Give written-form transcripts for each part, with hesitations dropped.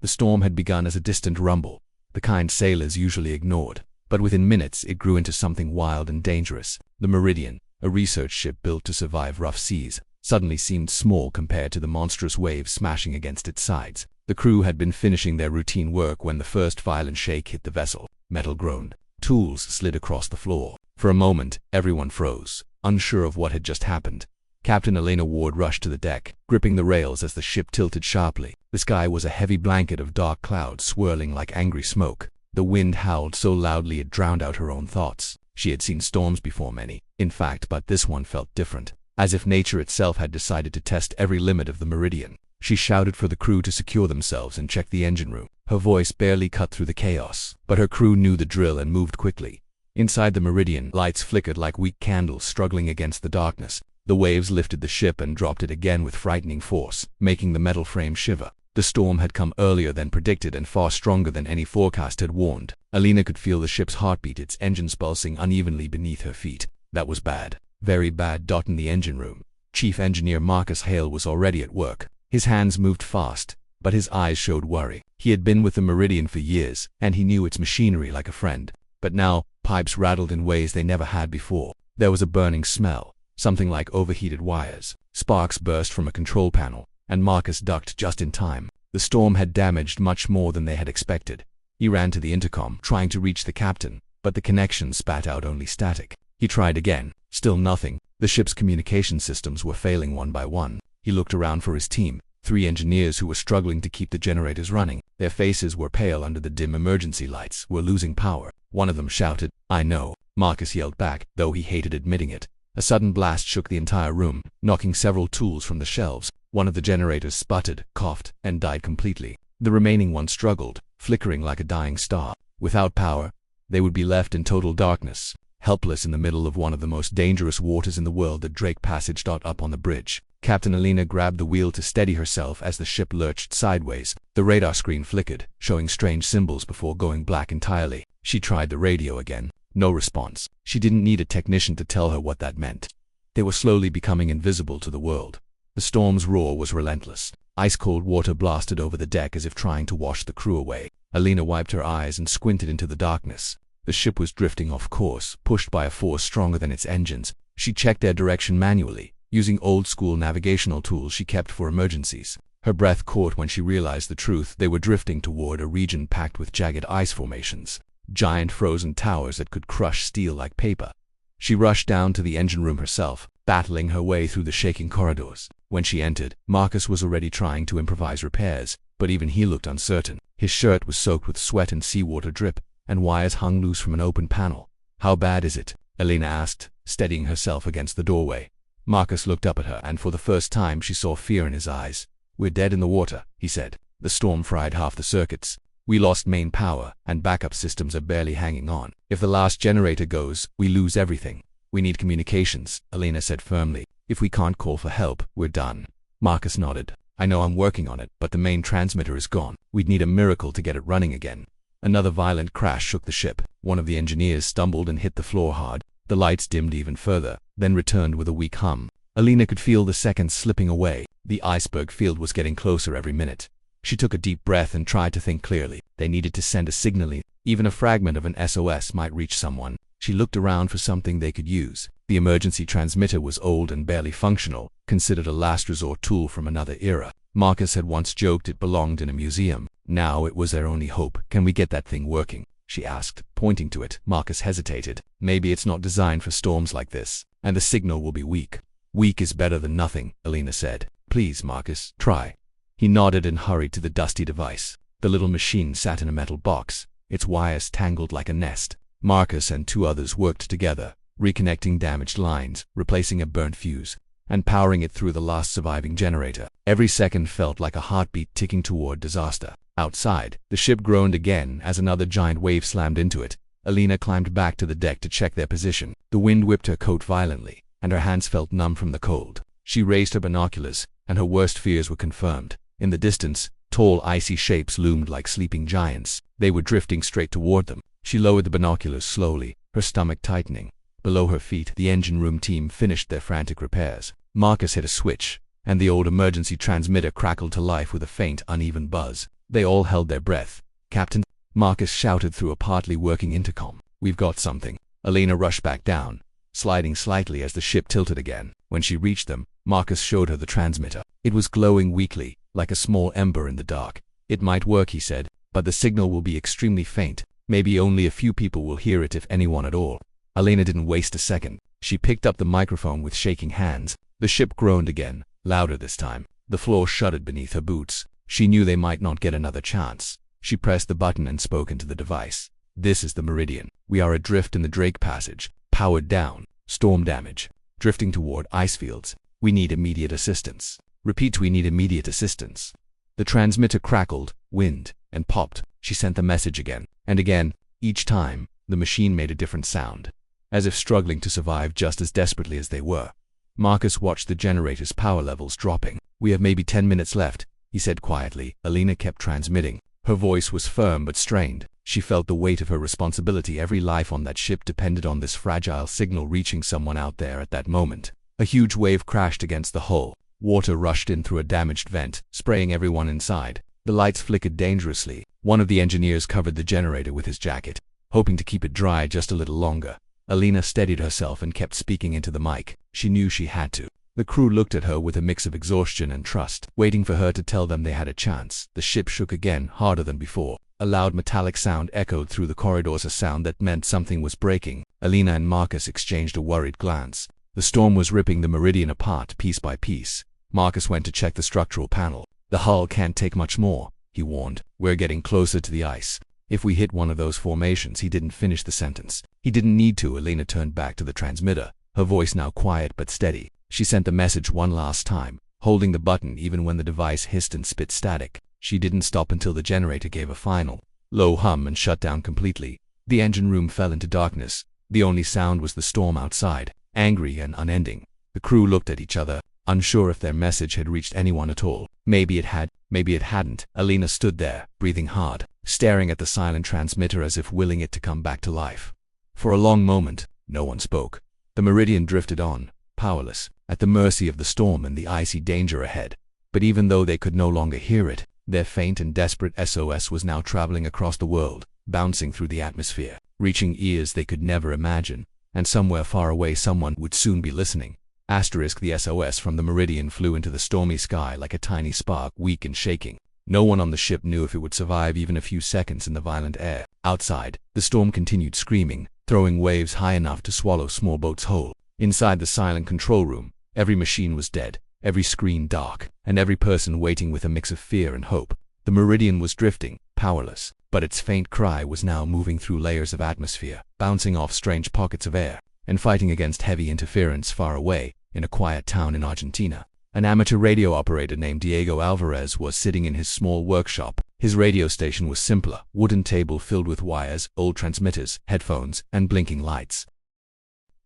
The storm had begun as a distant rumble, the kind sailors usually ignored, but within minutes it grew into something wild and dangerous. The Meridian, a research ship built to survive rough seas, suddenly seemed small compared to the monstrous waves smashing against its sides. The crew had been finishing their routine work when the first violent shake hit the vessel. Metal groaned. Tools slid across the floor. For a moment, everyone froze, unsure of what had just happened. Captain Elena Ward rushed to the deck, gripping the rails as the ship tilted sharply. The sky was a heavy blanket of dark clouds swirling like angry smoke. The wind howled so loudly it drowned out her own thoughts. She had seen storms before, many, in fact, but this one felt different, as if nature itself had decided to test every limit of the Meridian. She shouted for the crew to secure themselves and check the engine room. Her voice barely cut through the chaos, but her crew knew the drill and moved quickly. Inside the Meridian, lights flickered like weak candles struggling against the darkness. The waves lifted the ship and dropped it again with frightening force, making the metal frame shiver. The storm had come earlier than predicted and far stronger than any forecast had warned. Alina could feel the ship's heartbeat, its engines pulsing unevenly beneath her feet. That was bad. Very bad. In the engine room, Chief Engineer Marcus Hale was already at work. His hands moved fast, but his eyes showed worry. He had been with the Meridian for years, and he knew its machinery like a friend. But now, pipes rattled in ways they never had before. There was a burning smell, something like overheated wires. Sparks burst from a control panel, and Marcus ducked just in time. The storm had damaged much more than they had expected. He ran to the intercom, trying to reach the captain, but the connection spat out only static. He tried again. Still nothing. The ship's communication systems were failing one by one. He looked around for his team, 3 engineers who were struggling to keep the generators running. Their faces were pale under the dim emergency lights. "We're losing power." One of them shouted. "I know," Marcus yelled back, though he hated admitting it. A sudden blast shook the entire room, knocking several tools from the shelves. One of the generators sputtered, coughed, and died completely. The remaining one struggled, flickering like a dying star. Without power, they would be left in total darkness, helpless in the middle of one of the most dangerous waters in the world. The Drake Passage. Up on the bridge, Captain Alina grabbed the wheel to steady herself as the ship lurched sideways. The radar screen flickered, showing strange symbols before going black entirely. She tried the radio again. No response. She didn't need a technician to tell her what that meant. They were slowly becoming invisible to the world. The storm's roar was relentless. Ice-cold water blasted over the deck as if trying to wash the crew away. Alina wiped her eyes and squinted into the darkness. The ship was drifting off course, pushed by a force stronger than its engines. She checked their direction manually, using old-school navigational tools she kept for emergencies. Her breath caught when she realized the truth. They were drifting toward a region packed with jagged ice formations, giant frozen towers that could crush steel like paper. She rushed down to the engine room herself, battling her way through the shaking corridors. When she entered, Marcus was already trying to improvise repairs, but even he looked uncertain. His shirt was soaked with sweat and seawater drip, and wires hung loose from an open panel. "How bad is it?" Alina asked, steadying herself against the doorway. Marcus looked up at her, and for the first time she saw fear in his eyes. "We're dead in the water," he said. "The storm fried half the circuits. We lost main power, and backup systems are barely hanging on. If the last generator goes, we lose everything. We need communications," Alina said firmly. "If we can't call for help, we're done." Marcus nodded. "I know, I'm working on it, but the main transmitter is gone. We'd need a miracle to get it running again." Another violent crash shook the ship. One of the engineers stumbled and hit the floor hard. The lights dimmed even further, then returned with a weak hum. Alina could feel the seconds slipping away. The iceberg field was getting closer every minute. She took a deep breath and tried to think clearly. They needed to send a signal. Even a fragment of an SOS might reach someone. She looked around for something they could use. The emergency transmitter was old and barely functional, considered a last resort tool from another era. Marcus had once joked it belonged in a museum. Now it was their only hope. "Can we get that thing working?" she asked, pointing to it. Marcus hesitated. "Maybe it's not designed for storms like this, and the signal will be weak." "Weak is better than nothing," Alina said. "Please, Marcus, try." He nodded and hurried to the dusty device. The little machine sat in a metal box, its wires tangled like a nest. Marcus and 2 others worked together, reconnecting damaged lines, replacing a burnt fuse, and powering it through the last surviving generator. Every second felt like a heartbeat ticking toward disaster. Outside, the ship groaned again as another giant wave slammed into it. Alina climbed back to the deck to check their position. The wind whipped her coat violently, and her hands felt numb from the cold. She raised her binoculars, and her worst fears were confirmed. In the distance, tall icy shapes loomed like sleeping giants. They were drifting straight toward them. She lowered the binoculars slowly, her stomach tightening. Below her feet, the engine room team finished their frantic repairs. Marcus hit a switch, and the old emergency transmitter crackled to life with a faint, uneven buzz. They all held their breath. "Captain," Marcus shouted through a partly working intercom. "We've got something." Elena rushed back down, sliding slightly as the ship tilted again. When she reached them, Marcus showed her the transmitter. It was glowing weakly, like a small ember in the dark. "It might work," he said, "but the signal will be extremely faint. Maybe only a few people will hear it, if anyone at all." Elena didn't waste a second. She picked up the microphone with shaking hands. The ship groaned again, louder this time. The floor shuddered beneath her boots. She knew they might not get another chance. She pressed the button and spoke into the device. "This is the Meridian. We are adrift in the Drake Passage. Powered down. Storm damage. Drifting toward ice fields. We need immediate assistance." "Repeat, we need immediate assistance." The transmitter crackled, wind, and popped. She sent the message again and again. Each time, the machine made a different sound, as if struggling to survive just as desperately as they were. Marcus watched the generator's power levels dropping. "We have maybe 10 minutes left," he said quietly. Elena kept transmitting. Her voice was firm but strained. She felt the weight of her responsibility. Every life on that ship depended on this fragile signal reaching someone out there at that moment. A huge wave crashed against the hull. Water rushed in through a damaged vent, spraying everyone inside. The lights flickered dangerously. One of the engineers covered the generator with his jacket, hoping to keep it dry just a little longer. Elena steadied herself and kept speaking into the mic. She knew she had to. The crew looked at her with a mix of exhaustion and trust, waiting for her to tell them they had a chance. The ship shook again, harder than before. A loud metallic sound echoed through the corridors, a sound that meant something was breaking. Elena and Marcus exchanged a worried glance. The storm was ripping the Meridian apart piece by piece. Marcus went to check the structural panel. "The hull can't take much more," he warned. "We're getting closer to the ice. If we hit one of those formations." He didn't finish the sentence. He didn't need to. Elena turned back to the transmitter, her voice now quiet but steady. She sent the message one last time, holding the button even when the device hissed and spit static. She didn't stop until the generator gave a final, low hum and shut down completely. The engine room fell into darkness. The only sound was the storm outside, angry and unending. The crew looked at each other, unsure if their message had reached anyone at all. Maybe it had, maybe it hadn't. Elena stood there, breathing hard, staring at the silent transmitter as if willing it to come back to life. For a long moment, no one spoke. The Meridian drifted on, powerless, at the mercy of the storm and the icy danger ahead. But even though they could no longer hear it, their faint and desperate SOS was now traveling across the world, bouncing through the atmosphere, reaching ears they could never imagine, and somewhere far away someone would soon be listening. The SOS from the Meridian flew into the stormy sky like a tiny spark, weak and shaking. No one on the ship knew if it would survive even a few seconds in the violent air. Outside, the storm continued screaming, throwing waves high enough to swallow small boats whole. Inside the silent control room, every machine was dead, every screen dark, and every person waiting with a mix of fear and hope. The Meridian was drifting, powerless, but its faint cry was now moving through layers of atmosphere, bouncing off strange pockets of air, and fighting against heavy interference far away, in a quiet town in Argentina. An amateur radio operator named Diego Alvarez was sitting in his small workshop. His radio station was simpler, wooden table filled with wires, old transmitters, headphones, and blinking lights.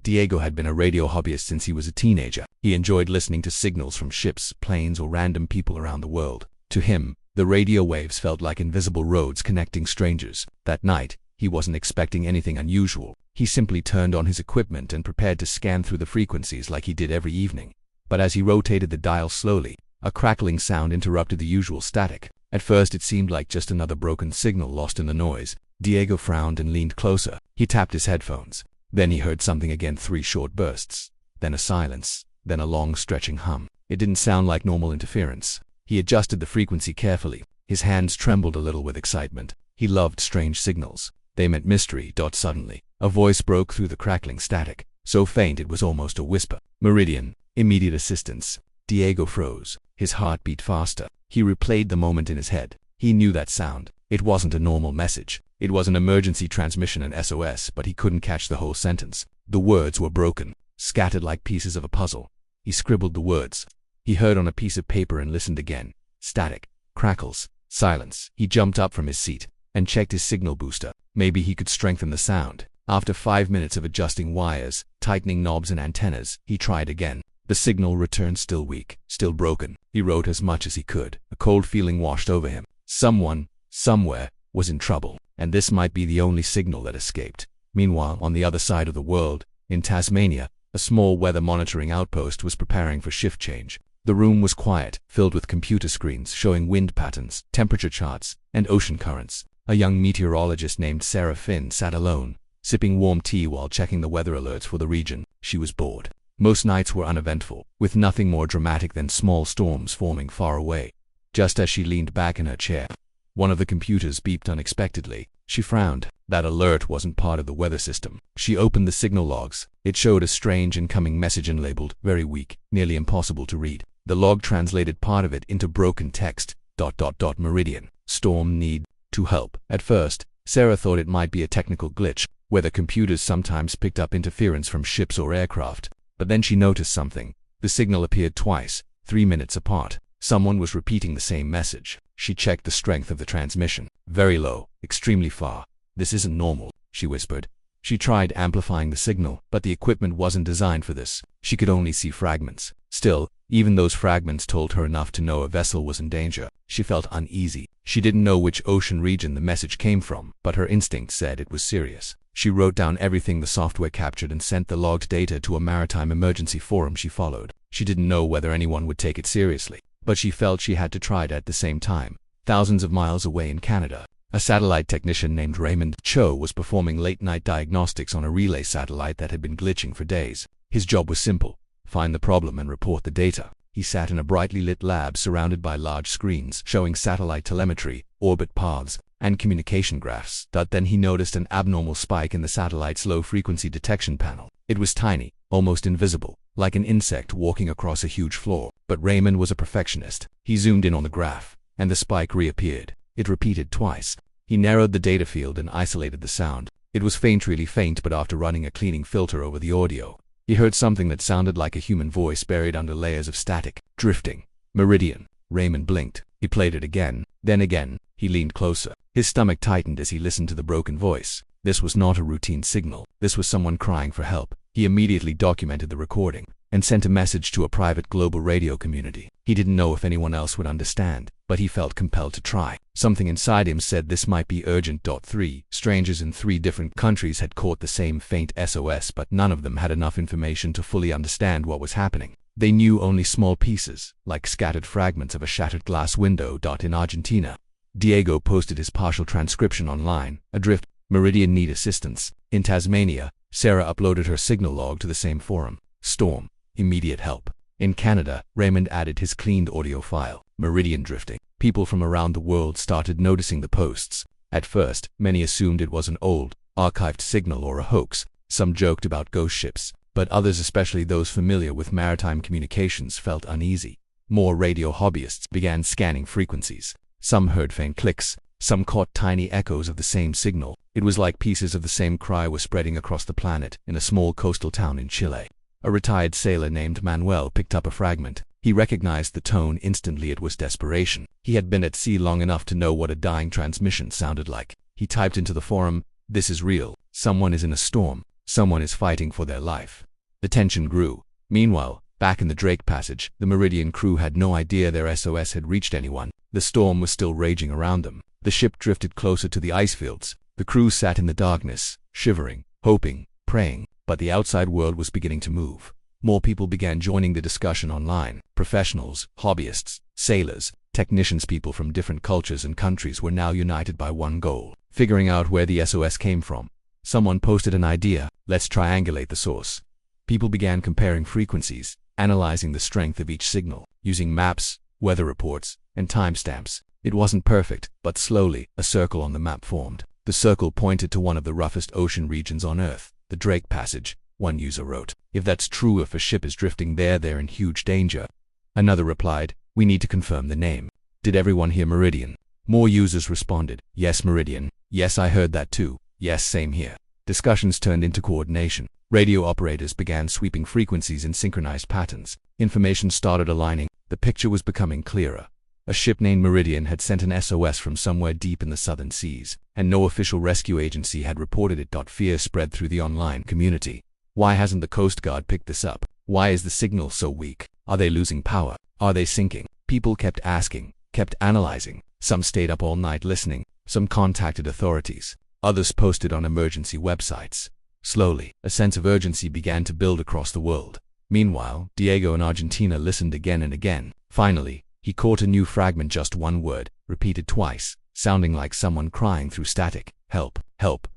Diego had been a radio hobbyist since he was a teenager. He enjoyed listening to signals from ships, planes, or random people around the world. To him, the radio waves felt like invisible roads connecting strangers. That night, he wasn't expecting anything unusual. He simply turned on his equipment and prepared to scan through the frequencies like he did every evening. But as he rotated the dial slowly, a crackling sound interrupted the usual static. At first it seemed like just another broken signal lost in the noise. Diego frowned and leaned closer. He tapped his headphones. Then he heard something again, 3 short bursts. Then a silence. Then a long stretching hum. It didn't sound like normal interference. He adjusted the frequency carefully. His hands trembled a little with excitement. He loved strange signals. They meant mystery. Suddenly, a voice broke through the crackling static, so faint it was almost a whisper. "Meridian, immediate assistance." Diego froze. His heart beat faster. He replayed the moment in his head. He knew that sound. It wasn't a normal message. It was an emergency transmission, an SOS, but he couldn't catch the whole sentence. The words were broken, scattered like pieces of a puzzle. He scribbled the words. He heard on a piece of paper and listened again. Static, crackles, silence. He jumped up from his seat and checked his signal booster. Maybe he could strengthen the sound. After 5 minutes of adjusting wires, tightening knobs and antennas, he tried again. The signal returned, still weak, still broken. He wrote as much as he could. A cold feeling washed over him. Someone, somewhere, was in trouble, and this might be the only signal that escaped. Meanwhile, on the other side of the world, in Tasmania, a small weather monitoring outpost was preparing for shift change. The room was quiet, filled with computer screens showing wind patterns, temperature charts, and ocean currents. A young meteorologist named Sarah Finn sat alone, sipping warm tea while checking the weather alerts for the region. She was bored. Most nights were uneventful, with nothing more dramatic than small storms forming far away. Just as she leaned back in her chair, one of the computers beeped unexpectedly. She frowned. That alert wasn't part of the weather system. She opened the signal logs. It showed a strange incoming message and labeled, "Very weak, nearly impossible to read." The log translated part of it into broken text, ... Meridian. Storm need to help. At first, Sarah thought it might be a technical glitch, where the computers sometimes picked up interference from ships or aircraft. But then she noticed something. The signal appeared twice, 3 minutes apart. Someone was repeating the same message. She checked the strength of the transmission. Very low, extremely far. "This isn't normal," she whispered. She tried amplifying the signal, but the equipment wasn't designed for this. She could only see fragments. Still, even those fragments told her enough to know a vessel was in danger. She felt uneasy. She didn't know which ocean region the message came from, but her instinct said it was serious. She wrote down everything the software captured and sent the logged data to a maritime emergency forum she followed. She didn't know whether anyone would take it seriously, but she felt she had to try it at the same time. Thousands of miles away in Canada, a satellite technician named Raymond Cho was performing late-night diagnostics on a relay satellite that had been glitching for days. His job was simple: find the problem and report the data. He sat in a brightly lit lab surrounded by large screens showing satellite telemetry, orbit paths, and communication graphs. Then he noticed an abnormal spike in the satellite's low-frequency detection panel. It was tiny, almost invisible, like an insect walking across a huge floor. But Raymond was a perfectionist. He zoomed in on the graph, and the spike reappeared. It repeated twice. He narrowed the data field and isolated the sound. It was faint, really faint, but after running a cleaning filter over the audio, he heard something that sounded like a human voice buried under layers of static. "Drifting. Meridian." Raymond blinked. He played it again, then again. He leaned closer. His stomach tightened as he listened to the broken voice. This was not a routine signal. This was someone crying for help. He immediately documented the recording and sent a message to a private global radio community. He didn't know if anyone else would understand, but he felt compelled to try. Something inside him said this might be urgent. 3 Strangers in 3 different countries had caught the same faint SOS, but none of them had enough information to fully understand what was happening. They knew only small pieces, like scattered fragments of a shattered glass window. In Argentina, Diego posted his partial transcription online. Adrift. Meridian need assistance. In Tasmania, Sarah uploaded her signal log to the same forum. Storm. Immediate help. In Canada, Raymond added his cleaned audio file. Meridian drifting. People from around the world started noticing the posts. At first, many assumed it was an old, archived signal or a hoax. Some joked about ghost ships, but others, especially those familiar with maritime communications, felt uneasy. More radio hobbyists began scanning frequencies. Some heard faint clicks. Some caught tiny echoes of the same signal. It was like pieces of the same cry were spreading across the planet. In a small coastal town in Chile, a retired sailor named Manuel picked up a fragment. He recognized the tone instantly. It was desperation. He had been at sea long enough to know what a dying transmission sounded like. He typed into the forum, "This is real. Someone is in a storm. Someone is fighting for their life." The tension grew. Meanwhile, back in the Drake Passage, the Meridian crew had no idea their SOS had reached anyone. The storm was still raging around them. The ship drifted closer to the ice fields. The crew sat in the darkness, shivering, hoping, praying, but the outside world was beginning to move. More people began joining the discussion online. Professionals, hobbyists, sailors, technicians. People from different cultures and countries were now united by one goal: figuring out where the SOS came from. Someone posted an idea: let's triangulate the source. People began comparing frequencies, analyzing the strength of each signal, using maps, weather reports, and timestamps. It wasn't perfect, but slowly, a circle on the map formed. The circle pointed to one of the roughest ocean regions on Earth, the Drake Passage. One user wrote, "If that's true, if a ship is drifting there, they're in huge danger." Another replied, "We need to confirm the name." Did everyone hear Meridian? More users responded, "Yes, Meridian. Yes, I heard that too. Yes, same here." Discussions turned into coordination. Radio operators began sweeping frequencies in synchronized patterns. Information started aligning. The picture was becoming clearer. A ship named Meridian had sent an SOS from somewhere deep in the southern seas, and no official rescue agency had reported it. Fear spread through the online community. Why hasn't the Coast Guard picked this up? Why is the signal so weak? Are they losing power? Are they sinking? People kept asking, kept analyzing. Some stayed up all night listening. Some contacted authorities. Others posted on emergency websites. Slowly, a sense of urgency began to build across the world. Meanwhile, Diego in Argentina listened again and again. Finally, he caught a new fragment, just one word, repeated twice, sounding like someone crying through static. Help, help.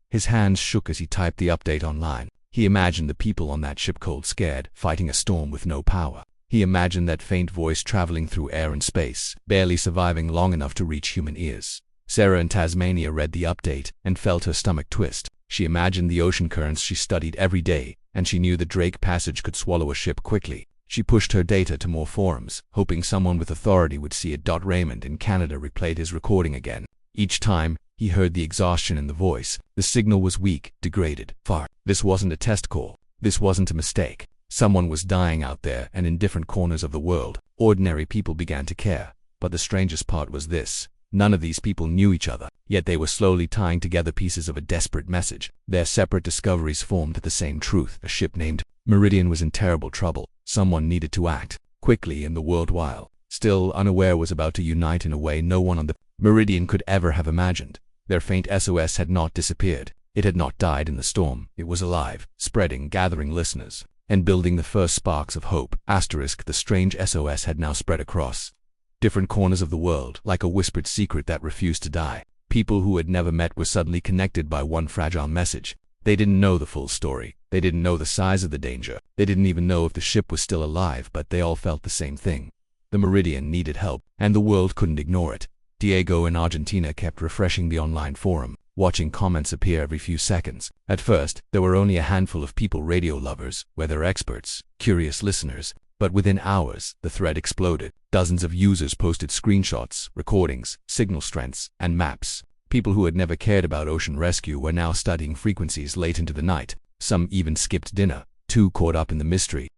His hands shook as he typed the update online. He imagined the people on that ship cold scared, fighting a storm with no power. He imagined that faint voice traveling through air and space, barely surviving long enough to reach human ears. Sarah in Tasmania read the update and felt her stomach twist. She imagined the ocean currents she studied every day, and she knew the Drake Passage could swallow a ship quickly. She pushed her data to more forums, hoping someone with authority would see it. Raymond in Canada replayed his recording again. Each time, he heard the exhaustion in the voice. The signal was weak, degraded, far. This wasn't a test call. This wasn't a mistake. Someone was dying out there, and in different corners of the world. Ordinary people began to care. But the strangest part was this. None of these people knew each other, yet they were slowly tying together pieces of a desperate message. Their separate discoveries formed the same truth. A ship named Meridian was in terrible trouble. Someone needed to act quickly, and the world, while still unaware, was about to unite in a way no one on the Meridian could ever have imagined. Their faint SOS had not disappeared. It had not died in the storm. It was alive, spreading, gathering listeners, and building the first sparks of hope. The strange SOS had now spread across different corners of the world, like a whispered secret that refused to die. People who had never met were suddenly connected by one fragile message. They didn't know the full story. They didn't know the size of the danger. They didn't even know if the ship was still alive, but they all felt the same thing. The Meridian needed help, and the world couldn't ignore it. Diego in Argentina kept refreshing the online forum, watching comments appear every few seconds. At first, there were only a handful of people, radio lovers, weather experts, curious listeners. But within hours, the thread exploded. Dozens of users posted screenshots, recordings, signal strengths, and maps. People who had never cared about ocean rescue were now studying frequencies late into the night. Some even skipped dinner, too caught up in the mystery.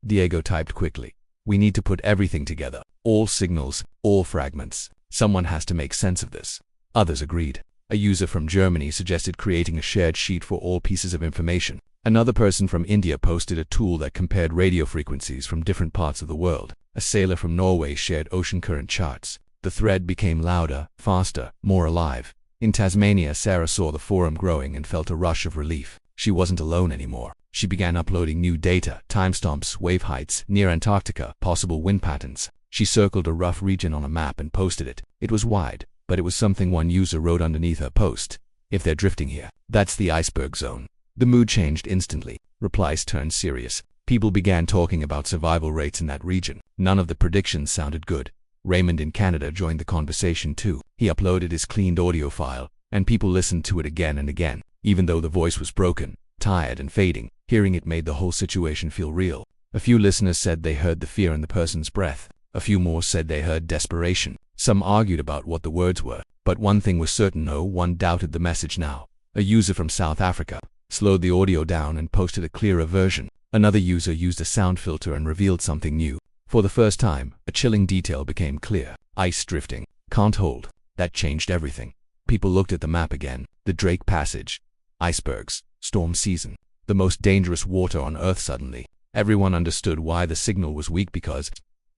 Diego typed quickly. We need to put everything together. All signals, all fragments. Someone has to make sense of this. Others agreed. A user from Germany suggested creating a shared sheet for all pieces of information. Another person from India posted a tool that compared radio frequencies from different parts of the world. A sailor from Norway shared ocean current charts. The thread became louder, faster, more alive. In Tasmania, Sarah saw the forum growing and felt a rush of relief. She wasn't alone anymore. She began uploading new data, timestamps, wave heights, near Antarctica, possible wind patterns. She circled a rough region on a map and posted it. It was wide, but it was something one user wrote underneath her post. If they're drifting here, that's the iceberg zone. The mood changed instantly. Replies turned serious. People began talking about survival rates in that region. None of the predictions sounded good. Raymond in Canada joined the conversation too. He uploaded his cleaned audio file, and people listened to it again and again. Even though the voice was broken, tired, and fading, hearing it made the whole situation feel real. A few listeners said they heard the fear in the person's breath. A few more said they heard desperation. Some argued about what the words were, but one thing was certain: no one doubted the message now. A user from South Africa slowed the audio down and posted a clearer version. Another user used a sound filter and revealed something new. For the first time, a chilling detail became clear. Ice drifting. Can't hold. That changed everything. People looked at the map again. The Drake Passage. Icebergs. Storm season. The most dangerous water on Earth. Suddenly, everyone understood why the signal was weak, because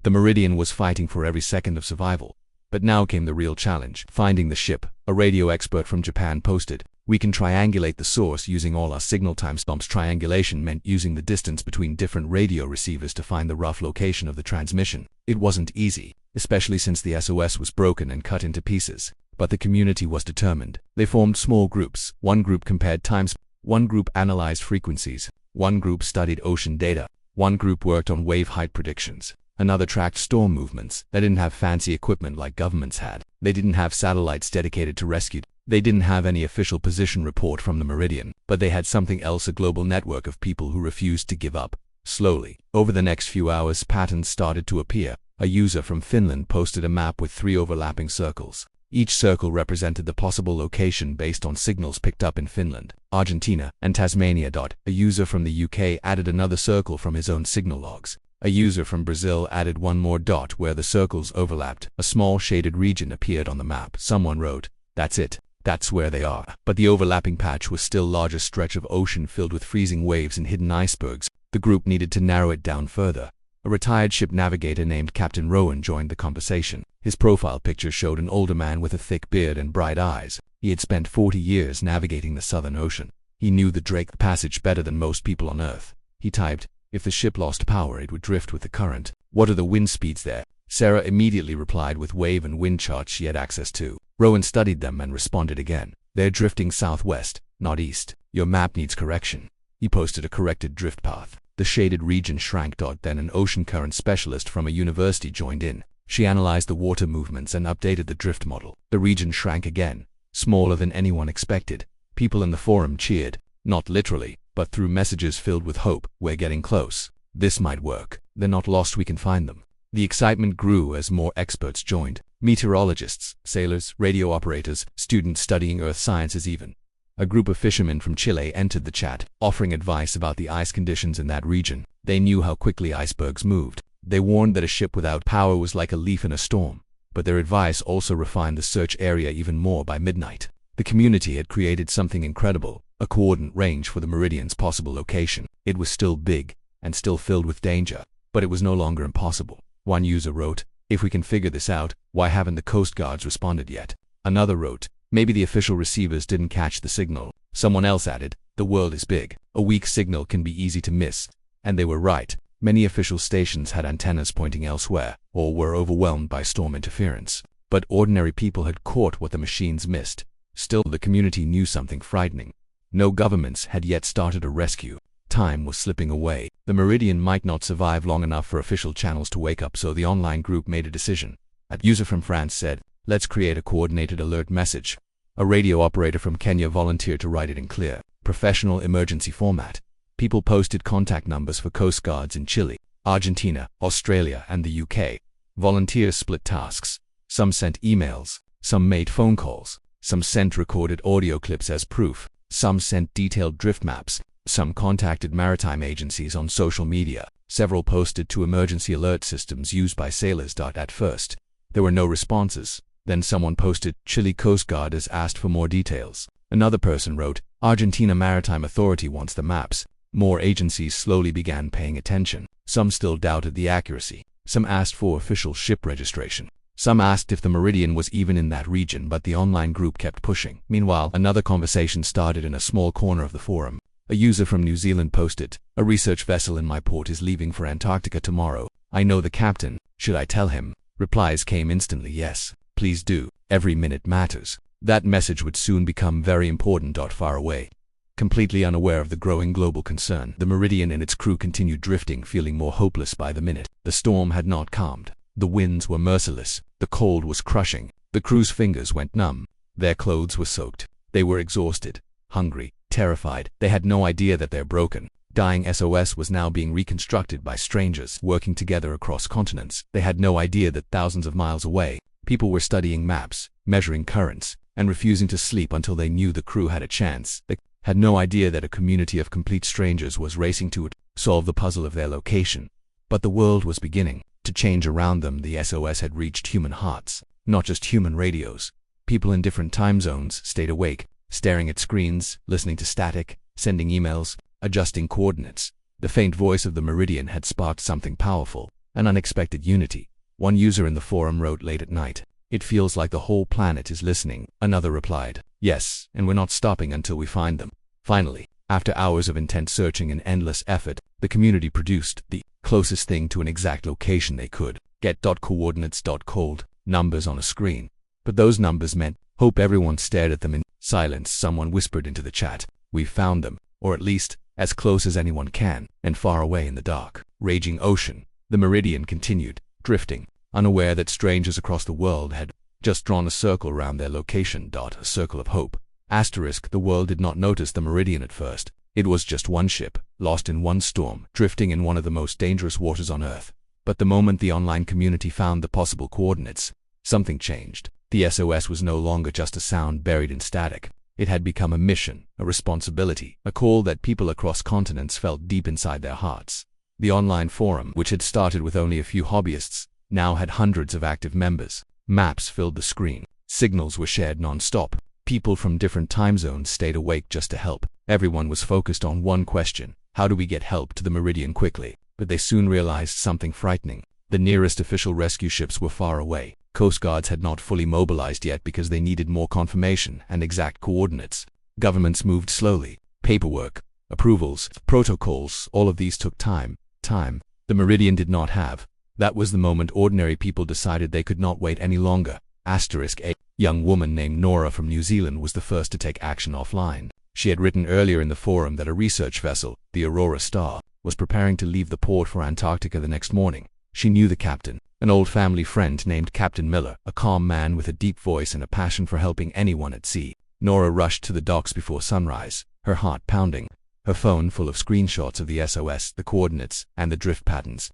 the Meridian was fighting for every second of survival. But now came the real challenge: finding the ship. A radio expert from Japan posted, "We can triangulate the source using all our signal timestamps." Triangulation meant using the distance between different radio receivers to find the rough location of the transmission. It wasn't easy, especially since the SOS was broken and cut into pieces. But the community was determined. They formed small groups. One group compared times. One group analyzed frequencies. One group studied ocean data. One group worked on wave height predictions. Another tracked storm movements. They didn't have fancy equipment like governments had. They didn't have satellites dedicated to rescue. They didn't have any official position report from the Meridian. But they had something else: a global network of people who refused to give up. Slowly, over the next few hours, patterns started to appear. A user from Finland posted a map with 3 overlapping circles. Each circle represented the possible location based on signals picked up in Finland, Argentina, and Tasmania. A user from the UK added another circle from his own signal logs. A user from Brazil added one more dot where the circles overlapped. A small shaded region appeared on the map. Someone wrote, "That's it. That's where they are." But the overlapping patch was still a larger stretch of ocean filled with freezing waves and hidden icebergs. The group needed to narrow it down further. A retired ship navigator named Captain Rowan joined the conversation. His profile picture showed an older man with a thick beard and bright eyes. He had spent 40 years navigating the Southern Ocean. He knew the Drake Passage better than most people on Earth. He typed, If the ship lost power, it would drift with the current. What are the wind speeds there? Sarah immediately replied with wave and wind charts she had access to. Rowan studied them and responded again. They're drifting southwest, not east. Your map needs correction. He posted a corrected drift path. The shaded region shrank. Then an ocean current specialist from a university joined in. She analyzed the water movements and updated the drift model. The region shrank again, smaller than anyone expected. People in the forum cheered, not literally, but through messages filled with hope. We're getting close. This might work. They're not lost, we can find them. The excitement grew as more experts joined. Meteorologists, sailors, radio operators, students studying earth sciences even. A group of fishermen from Chile entered the chat, offering advice about the ice conditions in that region. They knew how quickly icebergs moved. They warned that a ship without power was like a leaf in a storm. But their advice also refined the search area even more. By midnight, the community had created something incredible, a coordinate range for the Meridian's possible location. It was still big, and still filled with danger, but it was no longer impossible. One user wrote, "If we can figure this out, why haven't the Coast Guards responded yet?" Another wrote, "Maybe the official receivers didn't catch the signal." Someone else added, "The world is big. A weak signal can be easy to miss." And they were right. Many official stations had antennas pointing elsewhere, or were overwhelmed by storm interference. But ordinary people had caught what the machines missed. Still, the community knew something frightening. No governments had yet started a rescue. Time was slipping away. The Meridian might not survive long enough for official channels to wake up, so the online group made a decision. A user from France said, "Let's create a coordinated alert message." A radio operator from Kenya volunteered to write it in clear, professional emergency format. People posted contact numbers for Coast Guards in Chile, Argentina, Australia, and the UK. Volunteers split tasks. Some sent emails, some made phone calls, some sent recorded audio clips as proof, some sent detailed drift maps, some contacted maritime agencies on social media. Several posted to emergency alert systems used by sailors. At first, there were no responses. Then someone posted, "Chile Coast Guard has asked for more details." Another person wrote, "Argentina Maritime Authority wants the maps." More agencies slowly began paying attention. Some still doubted the accuracy. Some asked for official ship registration. Some asked if the Meridian was even in that region, but the online group kept pushing. Meanwhile, another conversation started in a small corner of the forum. A user from New Zealand posted, "A research vessel in my port is leaving for Antarctica tomorrow. I know the captain. Should I tell him?" Replies came instantly, "Yes, please do. Every minute matters." That message would soon become very important. Far away, completely unaware of the growing global concern, the Meridian and its crew continued drifting, feeling more hopeless by the minute. The storm had not calmed. The winds were merciless. The cold was crushing. The crew's fingers went numb. Their clothes were soaked. They were exhausted, hungry, terrified. They had no idea that their broken, dying SOS was now being reconstructed by strangers working together across continents. They had no idea that thousands of miles away, people were studying maps, measuring currents, and refusing to sleep until they knew the crew had a chance. They had no idea that a community of complete strangers was racing to solve the puzzle of their location. But the world was beginning to change around them. The SOS had reached human hearts, not just human radios. People in different time zones stayed awake, staring at screens, listening to static, sending emails, adjusting coordinates. The faint voice of the Meridian had sparked something powerful, an unexpected unity. One user in the forum wrote late at night, "It feels like the whole planet is listening." Another replied, "Yes, and we're not stopping until we find them." Finally, after hours of intense searching and endless effort, the community produced the closest thing to an exact location they could. Get coordinates cold numbers on a screen. But those numbers meant hope. Everyone stared at them in silence. Someone whispered into the chat, "We've found them, or at least as close as anyone can." And far away in the dark, raging ocean, the Meridian continued drifting, unaware that strangers across the world had just drawn a circle around their location. A circle of hope. Asterisk, the world did not notice the Meridian at first. It was just one ship, lost in one storm, drifting in one of the most dangerous waters on Earth. But the moment the online community found the possible coordinates, something changed. The SOS was no longer just a sound buried in static. It had become a mission, a responsibility, a call that people across continents felt deep inside their hearts. The online forum, which had started with only a few hobbyists, now had hundreds of active members. Maps filled the screen. Signals were shared non-stop. People from different time zones stayed awake just to help. Everyone was focused on one question: how do we get help to the Meridian quickly? But they soon realized something frightening. The nearest official rescue ships were far away. Coast Guards had not fully mobilized yet because they needed more confirmation and exact coordinates. Governments moved slowly. Paperwork, approvals, protocols, all of these took time. time the Meridian did not have. That was the moment ordinary people decided they could not wait any longer. A young woman named Nora from New Zealand was the first to take action offline. She had written earlier in the forum that a research vessel, the Aurora Star, was preparing to leave the port for Antarctica the next morning. She knew the captain, an old family friend named Captain Miller, a calm man with a deep voice and a passion for helping anyone at sea. Nora rushed to the docks before sunrise, her heart pounding, her phone full of screenshots of the SOS, the coordinates, and the drift patterns.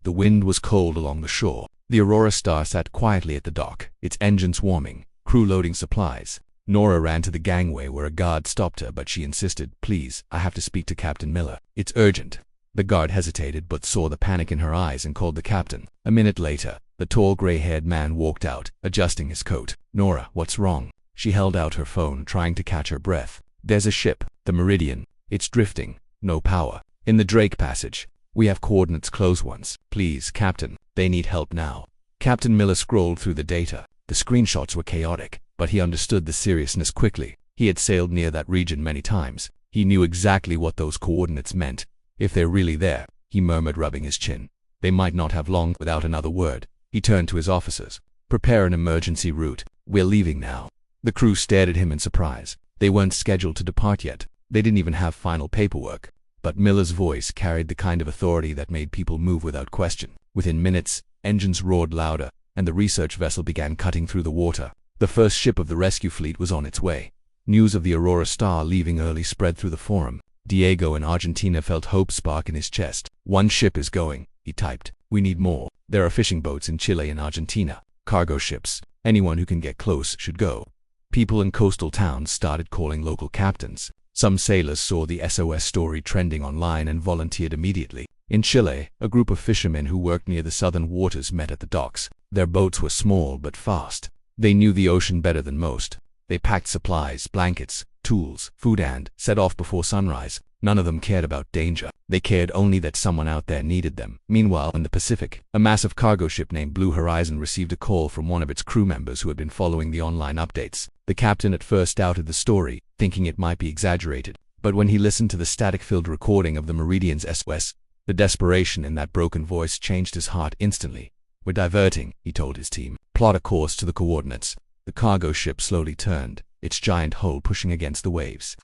The wind was cold along the shore. The Aurora Star sat quietly at the dock, its engines warming, crew loading supplies. Nora ran to the gangway where a guard stopped her, but she insisted, "Please, I have to speak to Captain Miller. It's urgent." The guard hesitated but saw the panic in her eyes and called the captain. A minute later, the tall gray-haired man walked out, adjusting his coat. "Nora, what's wrong?" She held out her phone, trying to catch her breath. "There's a ship, the Meridian. It's drifting. No power. In the Drake Passage. We have coordinates close ones. Please, Captain, they need help now." Captain Miller scrolled through the data. The screenshots were chaotic, but he understood the seriousness quickly. He had sailed near that region many times. He knew exactly what those coordinates meant. "If they're really there," he murmured, rubbing his chin. "They might not have long." Without another word, he turned to his officers. "Prepare an emergency route. We're leaving now." The crew stared at him in surprise. They weren't scheduled to depart yet. They didn't even have final paperwork. But Miller's voice carried the kind of authority that made people move without question. Within minutes, engines roared louder, and the research vessel began cutting through the water. The first ship of the rescue fleet was on its way. News of the Aurora Star leaving early spread through the forum. Diego in Argentina felt hope spark in his chest. "One ship is going," he typed. "We need more. There are fishing boats in Chile and Argentina. Cargo ships. Anyone who can get close should go." People in coastal towns started calling local captains. Some sailors saw the SOS story trending online and volunteered immediately. In Chile, a group of fishermen who worked near the southern waters met at the docks. Their boats were small but fast. They knew the ocean better than most. They packed supplies, blankets, tools, food and set off before sunrise. None of them cared about danger. They cared only that someone out there needed them. Meanwhile, in the Pacific, a massive cargo ship named Blue Horizon received a call from one of its crew members who had been following the online updates. The captain at first doubted the story, thinking it might be exaggerated. But when he listened to the static-filled recording of the Meridian's SOS, the desperation in that broken voice changed his heart instantly. "We're diverting," he told his team. "Plot a course to the coordinates." The cargo ship slowly turned, its giant hull pushing against the waves,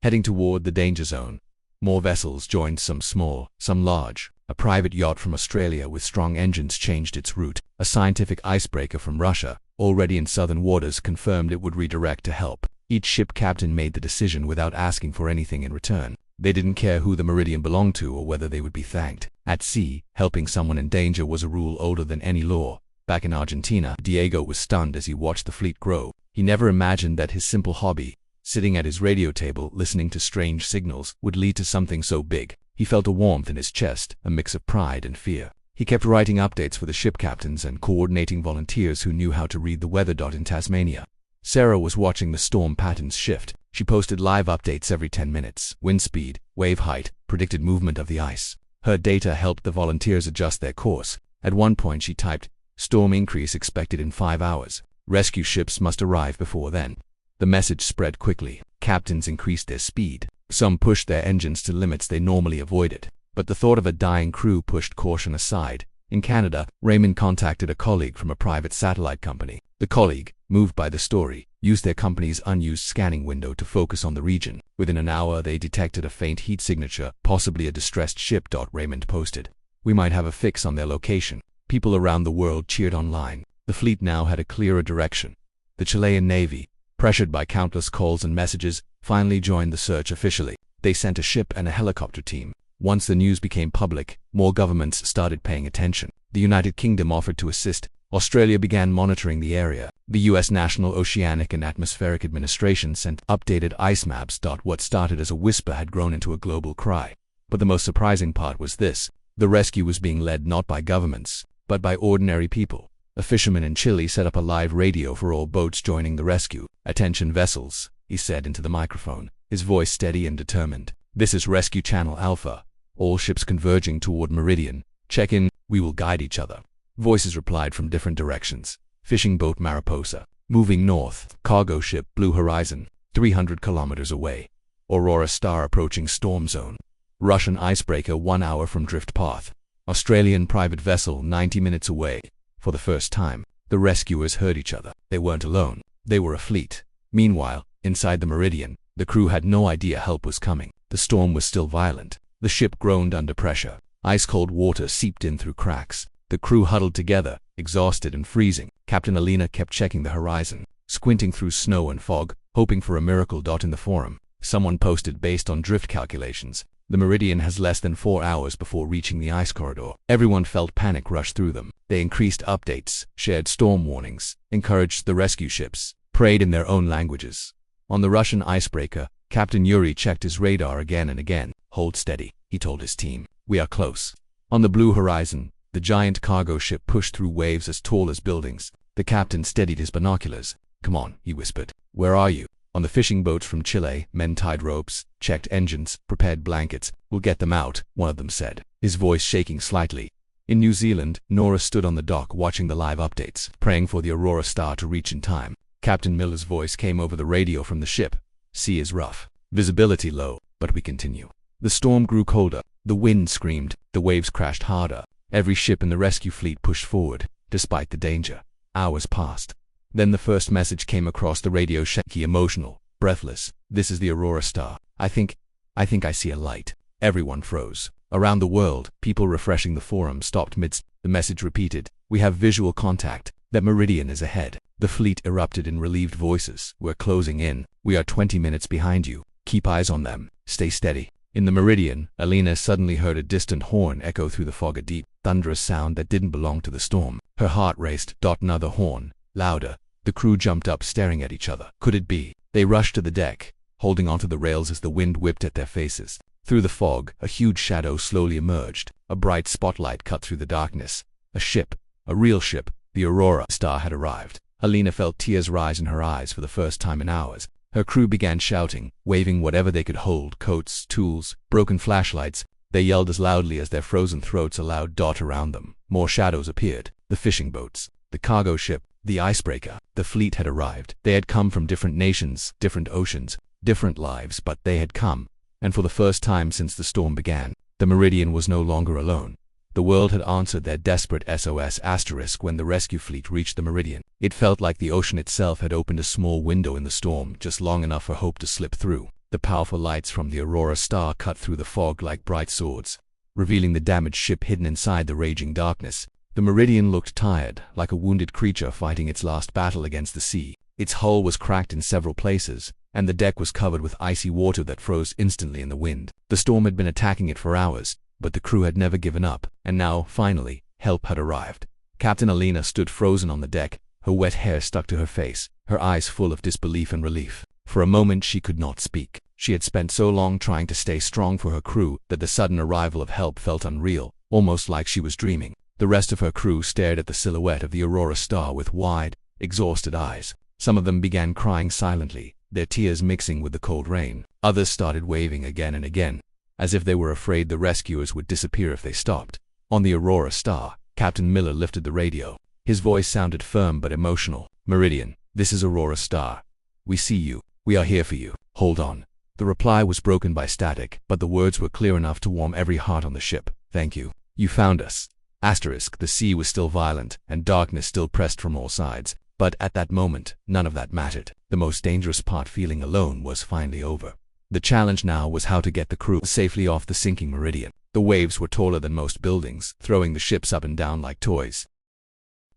heading toward the danger zone. More vessels joined, some small, some large. A private yacht from Australia with strong engines changed its route. A scientific icebreaker from Russia, already in southern waters, confirmed it would redirect to help. Each ship captain made the decision without asking for anything in return. They didn't care who the Meridian belonged to or whether they would be thanked. At sea, helping someone in danger was a rule older than any law. Back in Argentina, Diego was stunned as he watched the fleet grow. He never imagined that his simple hobby, sitting at his radio table listening to strange signals, would lead to something so big. He felt a warmth in his chest, a mix of pride and fear. He kept writing updates for the ship captains and coordinating volunteers who knew how to read the weather. In Tasmania, Sarah was watching the storm patterns shift. She posted live updates every 10 minutes. Wind speed, wave height, predicted movement of the ice. Her data helped the volunteers adjust their course. At one point she typed, "Storm increase expected in 5 hours. Rescue ships must arrive before then." The message spread quickly. Captains increased their speed. Some pushed their engines to limits they normally avoided. But the thought of a dying crew pushed caution aside. In Canada, Raymond contacted a colleague from a private satellite company. The colleague, moved by the story, used their company's unused scanning window to focus on the region. Within an hour, they detected a faint heat signature, possibly a distressed ship. Raymond posted, "We might have a fix on their location." People around the world cheered online. The fleet now had a clearer direction. The Chilean Navy, pressured by countless calls and messages, finally joined the search officially. They sent a ship and a helicopter team. Once the news became public, more governments started paying attention. The United Kingdom offered to assist. Australia began monitoring the area. The U.S. National Oceanic and Atmospheric Administration sent updated ice maps. What started as a whisper had grown into a global cry. But the most surprising part was this: the rescue was being led not by governments, but by ordinary people. A fisherman in Chile set up a live radio for all boats joining the rescue. "Attention vessels," he said into the microphone, his voice steady and determined. "This is Rescue Channel Alpha. All ships converging toward Meridian. Check in. We will guide each other." Voices replied from different directions. Fishing boat Mariposa, moving north. Cargo ship Blue Horizon, 300 kilometers away. Aurora Star approaching storm zone. Russian icebreaker 1 hour from drift path. Australian private vessel 90 minutes away. For the first time, the rescuers heard each other. They weren't alone. They were a fleet. Meanwhile, inside the Meridian, the crew had no idea help was coming. The storm was still violent. The ship groaned under pressure. Ice-cold water seeped in through cracks. The crew huddled together, exhausted and freezing. Captain Alina kept checking the horizon, squinting through snow and fog, hoping for a miracle. In the forum, someone posted, based on drift calculations, the Meridian has less than 4 hours before reaching the ice corridor. Everyone felt panic rush through them. They increased updates, shared storm warnings, encouraged the rescue ships, prayed in their own languages. On the Russian icebreaker, Captain Yuri checked his radar again and again. "Hold steady," he told his team. "We are close." On the blue horizon, the giant cargo ship pushed through waves as tall as buildings. The captain steadied his binoculars. "Come on," he whispered. "Where are you?" On the fishing boats from Chile, men tied ropes, checked engines, prepared blankets. "We'll get them out," one of them said, his voice shaking slightly. In New Zealand, Nora stood on the dock watching the live updates, praying for the Aurora Star to reach in time. Captain Miller's voice came over the radio from the ship. "Sea is rough. Visibility low, but we continue." The storm grew colder. The wind screamed. The waves crashed harder. Every ship in the rescue fleet pushed forward, despite the danger. Hours passed. Then the first message came across the radio, shaky, emotional, breathless. "This is the Aurora Star. I think I see a light." Everyone froze. Around the world, people refreshing the forum stopped midst. The message repeated, "We have visual contact. That Meridian is ahead." The fleet erupted in relieved voices. "We're closing in. We are 20 minutes behind you. Keep eyes on them. Stay steady." In the Meridian, Alina suddenly heard a distant horn echo through the fog, a deep, thunderous sound that didn't belong to the storm. Her heart raced. Another horn. Louder. The crew jumped up, staring at each other. Could it be? They rushed to the deck, holding onto the rails as the wind whipped at their faces. Through the fog, a huge shadow slowly emerged. A bright spotlight cut through the darkness. A ship. A real ship. The Aurora Star had arrived. Alina felt tears rise in her eyes for the first time in hours. Her crew began shouting, waving whatever they could hold, coats, tools, broken flashlights. They yelled as loudly as their frozen throats allowed. Around them, more shadows appeared. The fishing boats, the cargo ship, the icebreaker. The fleet had arrived. They had come from different nations, different oceans, different lives, but they had come. And for the first time since the storm began, the Meridian was no longer alone. The world had answered their desperate SOS * when the rescue fleet reached the Meridian. It felt like the ocean itself had opened a small window in the storm, just long enough for hope to slip through. The powerful lights from the Aurora Star cut through the fog like bright swords, revealing the damaged ship hidden inside the raging darkness. The Meridian looked tired, like a wounded creature fighting its last battle against the sea. Its hull was cracked in several places, and the deck was covered with icy water that froze instantly in the wind. The storm had been attacking it for hours, but the crew had never given up, and now, finally, help had arrived. Captain Alina stood frozen on the deck, her wet hair stuck to her face, her eyes full of disbelief and relief. For a moment she could not speak. She had spent so long trying to stay strong for her crew that the sudden arrival of help felt unreal, almost like she was dreaming. The rest of her crew stared at the silhouette of the Aurora Star with wide, exhausted eyes. Some of them began crying silently, their tears mixing with the cold rain. Others started waving again and again, as if they were afraid the rescuers would disappear if they stopped. On the Aurora Star, Captain Miller lifted the radio. His voice sounded firm but emotional. "Meridian, this is Aurora Star. We see you. We are here for you. Hold on." The reply was broken by static, but the words were clear enough to warm every heart on the ship. "Thank you. You found us." The sea was still violent, and darkness still pressed from all sides. But at that moment, none of that mattered. The most dangerous part, feeling alone, was finally over. The challenge now was how to get the crew safely off the sinking Meridian. The waves were taller than most buildings, throwing the ships up and down like toys.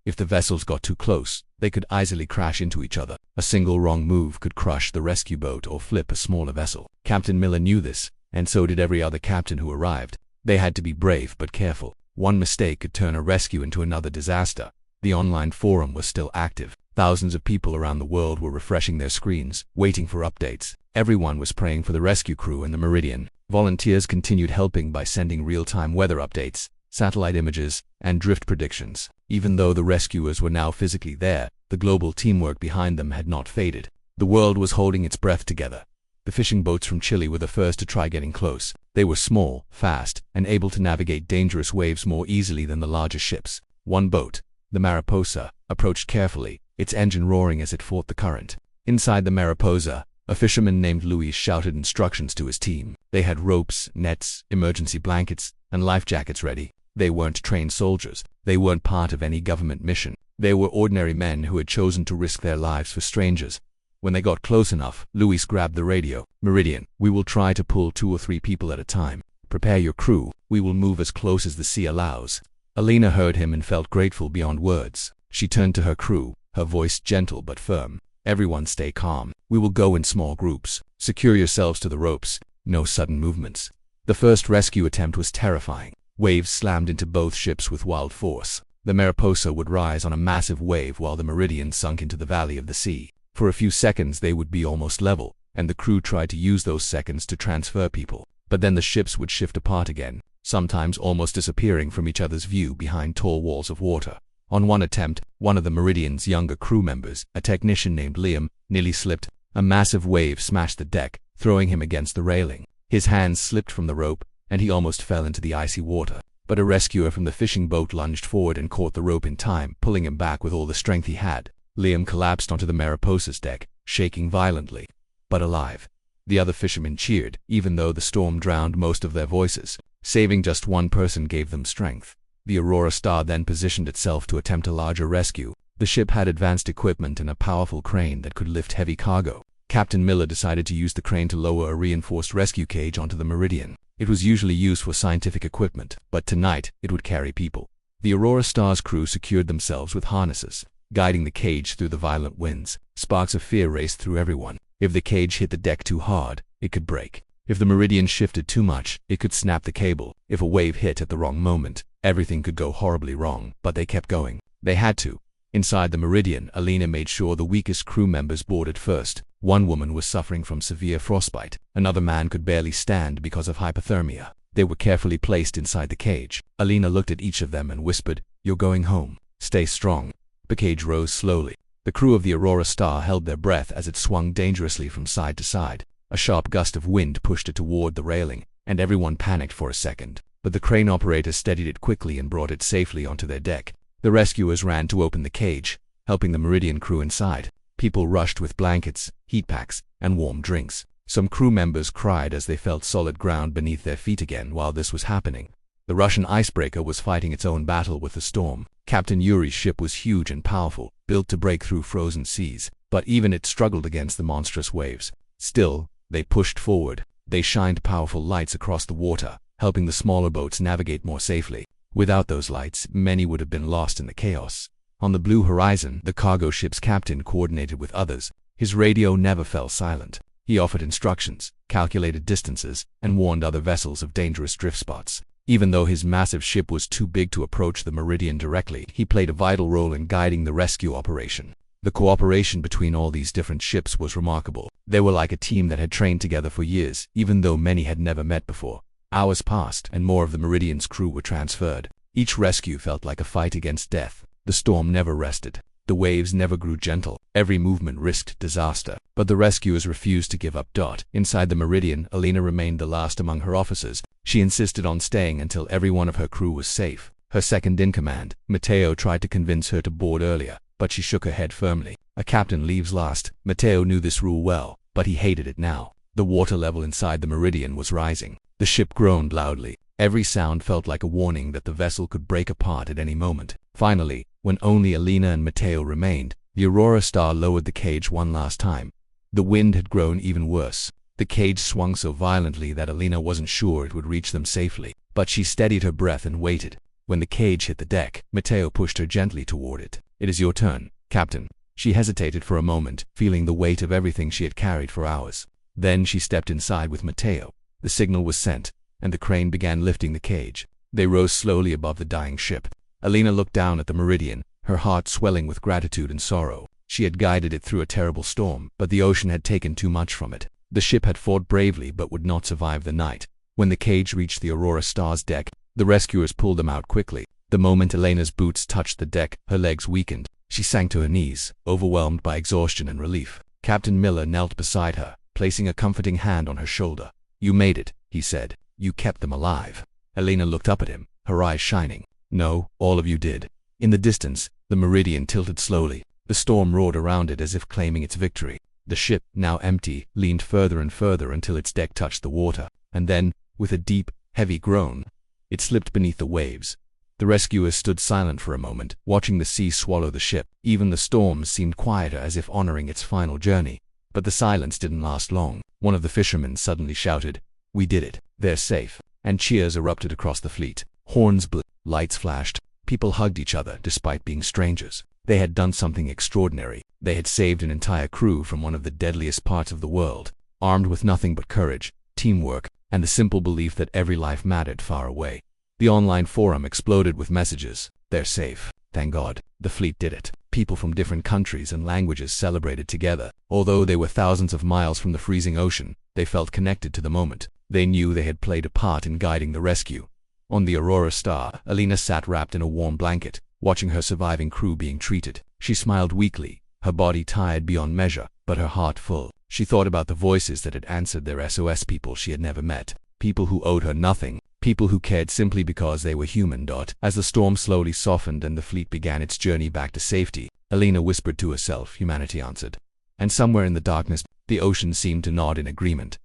If the vessels got too close, they could easily crash into each other. A single wrong move could crush the rescue boat or flip a smaller vessel. Captain Miller knew this, and so did every other captain who arrived. They had to be brave but careful. One mistake could turn a rescue into another disaster. The online forum was still active. Thousands of people around the world were refreshing their screens, waiting for updates. Everyone was praying for the rescue crew in the Meridian. Volunteers continued helping by sending real-time weather updates, satellite images, and drift predictions. Even though the rescuers were now physically there, the global teamwork behind them had not faded. The world was holding its breath together. The fishing boats from Chile were the first to try getting close. They were small, fast, and able to navigate dangerous waves more easily than the larger ships. One boat, the Mariposa, approached carefully, its engine roaring as it fought the current. Inside the Mariposa, A fisherman named Louis shouted instructions to his team. They had ropes, nets, emergency blankets, and life jackets ready. They weren't trained soldiers. They weren't part of any government mission. They were ordinary men who had chosen to risk their lives for strangers. When they got close enough, Louis grabbed the radio. "Meridian, we will try to pull 2 or 3 people at a time. Prepare your crew. We will move as close as the sea allows." Alina heard him and felt grateful beyond words. She turned to her crew, her voice gentle but firm. "Everyone stay calm. We will go in small groups. Secure yourselves to the ropes. No sudden movements." The first rescue attempt was terrifying. Waves slammed into both ships with wild force. The Mariposa would rise on a massive wave while the Meridian sunk into the valley of the sea. For a few seconds they would be almost level, and the crew tried to use those seconds to transfer people. But then the ships would shift apart again, sometimes almost disappearing from each other's view behind tall walls of water. On one attempt, one of the Meridian's younger crew members, a technician named Liam, nearly slipped. A massive wave smashed the deck, throwing him against the railing. His hands slipped from the rope, and he almost fell into the icy water. But a rescuer from the fishing boat lunged forward and caught the rope in time, pulling him back with all the strength he had. Liam collapsed onto the Mariposa's deck, shaking violently, but alive. The other fishermen cheered, even though the storm drowned most of their voices. Saving just one person gave them strength. The Aurora Star then positioned itself to attempt a larger rescue. The ship had advanced equipment and a powerful crane that could lift heavy cargo. Captain Miller decided to use the crane to lower a reinforced rescue cage onto the Meridian. It was usually used for scientific equipment, but tonight it would carry people. The Aurora Star's crew secured themselves with harnesses, guiding the cage through the violent winds. Sparks of fear raced through everyone. If the cage hit the deck too hard, it could break. If the Meridian shifted too much, it could snap the cable. If a wave hit at the wrong moment, everything could go horribly wrong. But they kept going. They had to. Inside the Meridian, Alina made sure the weakest crew members boarded first. One woman was suffering from severe frostbite. Another man could barely stand because of hypothermia. They were carefully placed inside the cage. Alina looked at each of them and whispered, "You're going home. Stay strong." The cage rose slowly. The crew of the Aurora Star held their breath as it swung dangerously from side to side. A sharp gust of wind pushed it toward the railing, and everyone panicked for a second. But the crane operator steadied it quickly and brought it safely onto their deck. The rescuers ran to open the cage, helping the Meridian crew inside. People rushed with blankets, heat packs, and warm drinks. Some crew members cried as they felt solid ground beneath their feet again while this was happening. The Russian icebreaker was fighting its own battle with the storm. Captain Yuri's ship was huge and powerful, built to break through frozen seas, but even it struggled against the monstrous waves. Still, they pushed forward. They shined powerful lights across the water, helping the smaller boats navigate more safely. Without those lights, many would have been lost in the chaos. On the blue horizon, the cargo ship's captain coordinated with others. His radio never fell silent. He offered instructions, calculated distances, and warned other vessels of dangerous drift spots. Even though his massive ship was too big to approach the Meridian directly, he played a vital role in guiding the rescue operation. The cooperation between all these different ships was remarkable. They were like a team that had trained together for years, even though many had never met before. Hours passed, and more of the Meridian's crew were transferred. Each rescue felt like a fight against death. The storm never rested. The waves never grew gentle. Every movement risked disaster. But the rescuers refused to give up. Inside the Meridian, Alina remained the last among her officers. She insisted on staying until every one of her crew was safe. Her second-in-command, Matteo, tried to convince her to board earlier, but she shook her head firmly. A captain leaves last. Matteo knew this rule well, but he hated it now. The water level inside the Meridian was rising. The ship groaned loudly. Every sound felt like a warning that the vessel could break apart at any moment. Finally, when only Alina and Matteo remained, the Aurora Star lowered the cage one last time. The wind had grown even worse. The cage swung so violently that Alina wasn't sure it would reach them safely, but she steadied her breath and waited. When the cage hit the deck, Matteo pushed her gently toward it. "It is your turn, Captain." She hesitated for a moment, feeling the weight of everything she had carried for hours. Then she stepped inside with Matteo. The signal was sent, and the crane began lifting the cage. They rose slowly above the dying ship. Alina looked down at the Meridian, her heart swelling with gratitude and sorrow. She had guided it through a terrible storm, but the ocean had taken too much from it. The ship had fought bravely but would not survive the night. When the cage reached the Aurora Star's deck, the rescuers pulled them out quickly. The moment Elena's boots touched the deck, her legs weakened. She sank to her knees, overwhelmed by exhaustion and relief. Captain Miller knelt beside her, placing a comforting hand on her shoulder. "You made it," he said. "You kept them alive." Elena looked up at him, her eyes shining. "No, all of you did." In the distance, the Meridian tilted slowly. The storm roared around it as if claiming its victory. The ship, now empty, leaned further and further until its deck touched the water, and then, with a deep, heavy groan, it slipped beneath the waves. The rescuers stood silent for a moment, watching the sea swallow the ship. Even the storm seemed quieter, as if honoring its final journey. But the silence didn't last long. One of the fishermen suddenly shouted, "We did it. They're safe." And cheers erupted across the fleet. Horns blew, lights flashed. People hugged each other despite being strangers. They had done something extraordinary. They had saved an entire crew from one of the deadliest parts of the world, armed with nothing but courage, teamwork, and the simple belief that every life mattered far away. The online forum exploded with messages. "They're safe. Thank God. The fleet did it." People from different countries and languages celebrated together. Although they were thousands of miles from the freezing ocean, they felt connected to the moment. They knew they had played a part in guiding the rescue. On the Aurora Star, Alina sat wrapped in a warm blanket, watching her surviving crew being treated. She smiled weakly, her body tired beyond measure, but her heart full. She thought about the voices that had answered their SOS, people she had never met, people who owed her nothing, people who cared simply because they were human. As the storm slowly softened and the fleet began its journey back to safety, Alina whispered to herself, "Humanity answered." And somewhere in the darkness, the ocean seemed to nod in agreement.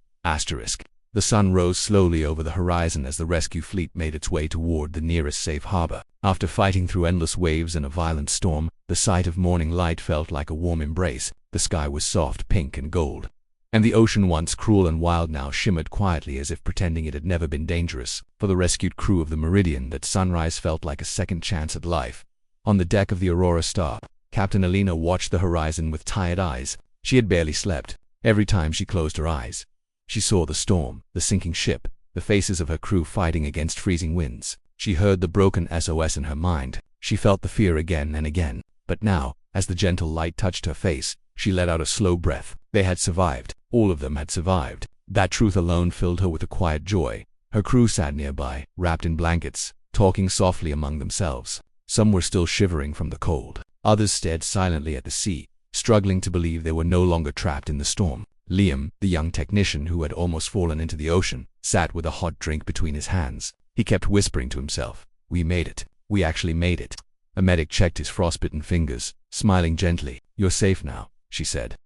The sun rose slowly over the horizon as the rescue fleet made its way toward the nearest safe harbor. After fighting through endless waves and a violent storm, the sight of morning light felt like a warm embrace. The sky was soft pink and gold, and the ocean, once cruel and wild, now shimmered quietly, as if pretending it had never been dangerous. For the rescued crew of the Meridian, that sunrise felt like a second chance at life. On the deck of the Aurora Star, Captain Alina watched the horizon with tired eyes. She had barely slept. Every time she closed her eyes, she saw the storm, the sinking ship, the faces of her crew fighting against freezing winds. She heard the broken SOS in her mind. She felt the fear again and again. But now, as the gentle light touched her face, she let out a slow breath. They had survived. All of them had survived. That truth alone filled her with a quiet joy. Her crew sat nearby, wrapped in blankets, talking softly among themselves. Some were still shivering from the cold. Others stared silently at the sea, struggling to believe they were no longer trapped in the storm. Liam, the young technician who had almost fallen into the ocean, sat with a hot drink between his hands. He kept whispering to himself, "We made it. We actually made it." A medic checked his frostbitten fingers, smiling gently. "You're safe now," she said.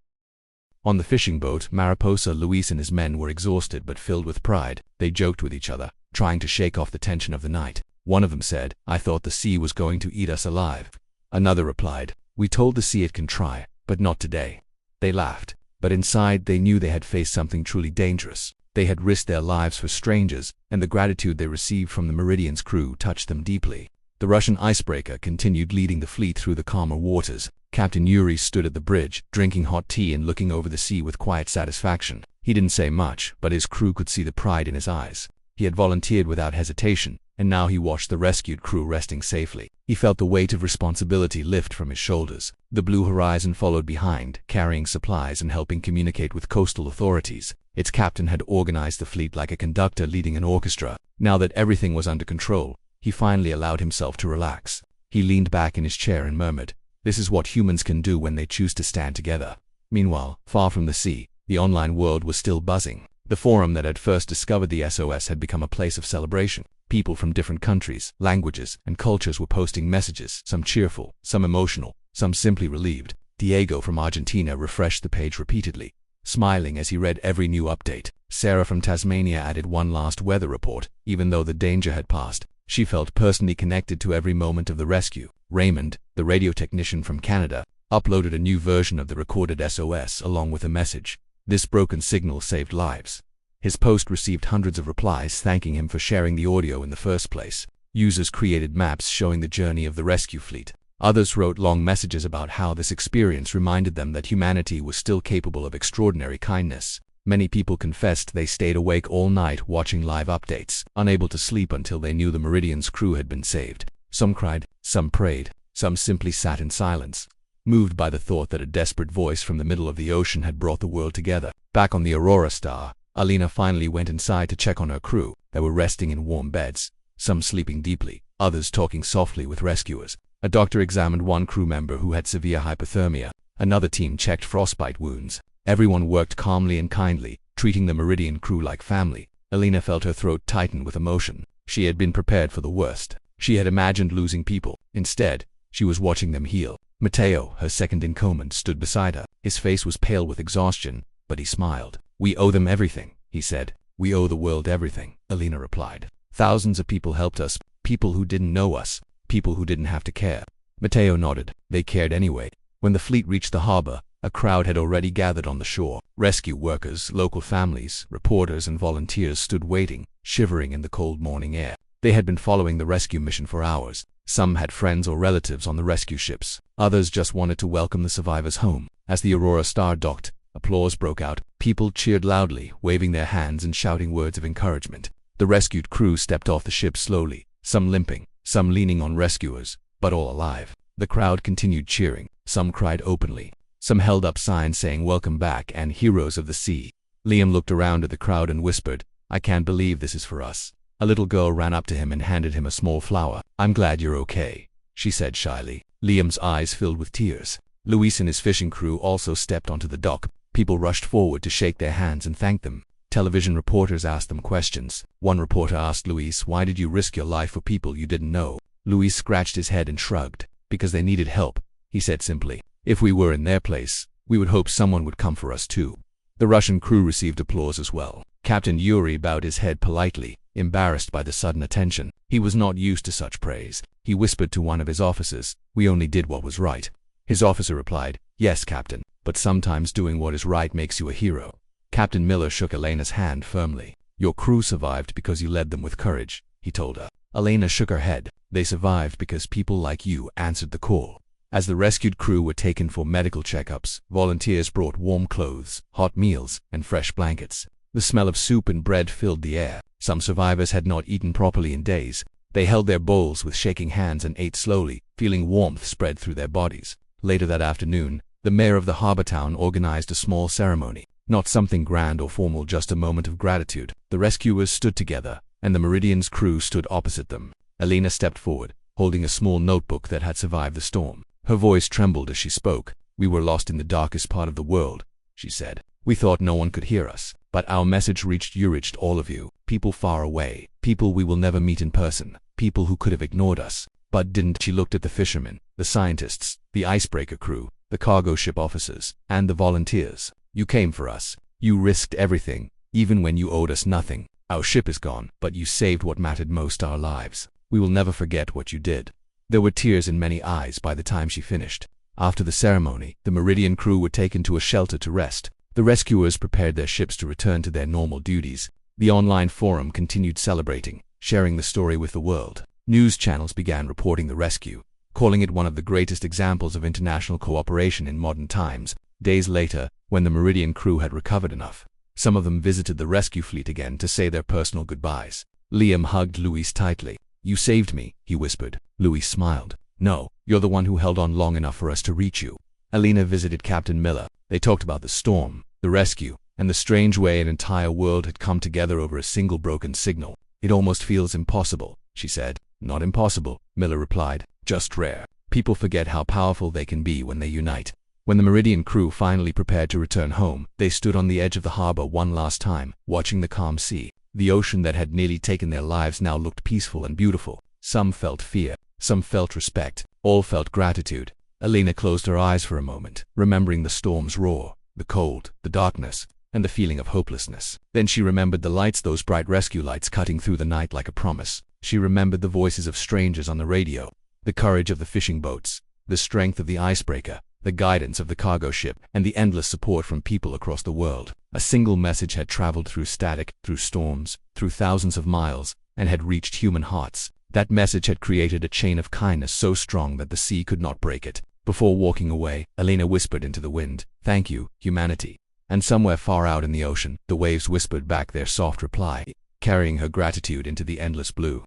On the fishing boat, Mariposa, Luis and his men were exhausted but filled with pride. They joked with each other, trying to shake off the tension of the night. One of them said, "I thought the sea was going to eat us alive." Another replied, "We told the sea it can try, but not today." They laughed, but inside they knew they had faced something truly dangerous. They had risked their lives for strangers, and the gratitude they received from the Meridian's crew touched them deeply. The Russian icebreaker continued leading the fleet through the calmer waters. Captain Yuri stood at the bridge, drinking hot tea and looking over the sea with quiet satisfaction. He didn't say much, but his crew could see the pride in his eyes. He had volunteered without hesitation, and now he watched the rescued crew resting safely. He felt the weight of responsibility lift from his shoulders. The blue horizon followed behind, carrying supplies and helping communicate with coastal authorities. Its captain had organized the fleet like a conductor leading an orchestra. Now that everything was under control, he finally allowed himself to relax. He leaned back in his chair and murmured, "This is what humans can do when they choose to stand together." Meanwhile, far from the sea, the online world was still buzzing. The forum that had first discovered the SOS had become a place of celebration. People from different countries, languages, and cultures were posting messages, some cheerful, some emotional, some simply relieved. Diego from Argentina refreshed the page repeatedly, smiling as he read every new update. Sarah from Tasmania added one last weather report. Even though the danger had passed, she felt personally connected to every moment of the rescue. Raymond, the radio technician from Canada, uploaded a new version of the recorded SOS along with a message. This broken signal saved lives. His post received hundreds of replies thanking him for sharing the audio in the first place. Users created maps showing the journey of the rescue fleet. Others wrote long messages about how this experience reminded them that humanity was still capable of extraordinary kindness. Many people confessed they stayed awake all night watching live updates, unable to sleep until they knew the Meridian's crew had been saved. Some cried, some prayed, some simply sat in silence, moved by the thought that a desperate voice from the middle of the ocean had brought the world together. Back on the Aurora Star, Alina finally went inside to check on her crew. They were resting in warm beds, some sleeping deeply, others talking softly with rescuers. A doctor examined one crew member who had severe hypothermia. Another team checked frostbite wounds. Everyone worked calmly and kindly, treating the Meridian crew like family. Alina felt her throat tighten with emotion. She had been prepared for the worst. She had imagined losing people. Instead, she was watching them heal. Matteo, her second in command, stood beside her. His face was pale with exhaustion, but he smiled. "We owe them everything," he said. "We owe the world everything," Alina replied. "Thousands of people helped us, people who didn't know us, people who didn't have to care." Matteo nodded. They cared anyway. When the fleet reached the harbor, a crowd had already gathered on the shore. Rescue workers, local families, reporters and volunteers stood waiting, shivering in the cold morning air. They had been following the rescue mission for hours. Some had friends or relatives on the rescue ships. Others just wanted to welcome the survivors home. As the Aurora Star docked, applause broke out. People cheered loudly, waving their hands and shouting words of encouragement. The rescued crew stepped off the ship slowly, some limping, some leaning on rescuers, but all alive. The crowd continued cheering. Some cried openly. Some held up signs saying "Welcome back" and "Heroes of the Sea." Liam looked around at the crowd and whispered, "I can't believe this is for us." A little girl ran up to him and handed him a small flower. "I'm glad you're okay," she said shyly. Liam's eyes filled with tears. Luis and his fishing crew also stepped onto the dock. People rushed forward to shake their hands and thank them. Television reporters asked them questions. One reporter asked Luis, "Why did you risk your life for people you didn't know?" Luis scratched his head and shrugged. "Because they needed help," he said simply. "If we were in their place, we would hope someone would come for us too." The Russian crew received applause as well. Captain Yuri bowed his head politely, embarrassed by the sudden attention. He was not used to such praise. He whispered to one of his officers, "We only did what was right." His officer replied, "Yes, Captain, but sometimes doing what is right makes you a hero." Captain Miller shook Elena's hand firmly. "Your crew survived because you led them with courage," he told her. Elena shook her head. "They survived because people like you answered the call." As the rescued crew were taken for medical checkups, volunteers brought warm clothes, hot meals, and fresh blankets. The smell of soup and bread filled the air. Some survivors had not eaten properly in days. They held their bowls with shaking hands and ate slowly, feeling warmth spread through their bodies. Later that afternoon, the mayor of the harbor town organized a small ceremony. Not something grand or formal, just a moment of gratitude. The rescuers stood together, and the Meridian's crew stood opposite them. Elena stepped forward, holding a small notebook that had survived the storm. Her voice trembled as she spoke. "We were lost in the darkest part of the world," she said. "We thought no one could hear us, but our message reached all of you, people far away, people we will never meet in person, people who could have ignored us, but didn't." She looked at the fishermen, the scientists, the icebreaker crew, the cargo ship officers, and the volunteers. "You came for us. You risked everything, even when you owed us nothing. Our ship is gone, but you saved what mattered most, our lives. We will never forget what you did." There were tears in many eyes by the time she finished. After the ceremony, the Meridian crew were taken to a shelter to rest. The rescuers prepared their ships to return to their normal duties. The online forum continued celebrating, sharing the story with the world. News channels began reporting the rescue, calling it one of the greatest examples of international cooperation in modern times. Days later, when the Meridian crew had recovered enough, some of them visited the rescue fleet again to say their personal goodbyes. Liam hugged Luis tightly. "You saved me," he whispered. Luis smiled. "No, you're the one who held on long enough for us to reach you." Elena visited Captain Miller. They talked about the storm, the rescue, and the strange way an entire world had come together over a single broken signal. "It almost feels impossible," she said. "Not impossible," Miller replied, "just rare. People forget how powerful they can be when they unite." When the Meridian crew finally prepared to return home, they stood on the edge of the harbor one last time, watching the calm sea. The ocean that had nearly taken their lives now looked peaceful and beautiful. Some felt fear, some felt respect, all felt gratitude. Elena closed her eyes for a moment, remembering the storm's roar, the cold, the darkness, and the feeling of hopelessness. Then she remembered the lights, those bright rescue lights cutting through the night like a promise. She remembered the voices of strangers on the radio, the courage of the fishing boats, the strength of the icebreaker, the guidance of the cargo ship, and the endless support from people across the world. A single message had traveled through static, through storms, through thousands of miles, and had reached human hearts. That message had created a chain of kindness so strong that the sea could not break it. Before walking away, Elena whispered into the wind, "Thank you, humanity." And somewhere far out in the ocean, the waves whispered back their soft reply, carrying her gratitude into the endless blue.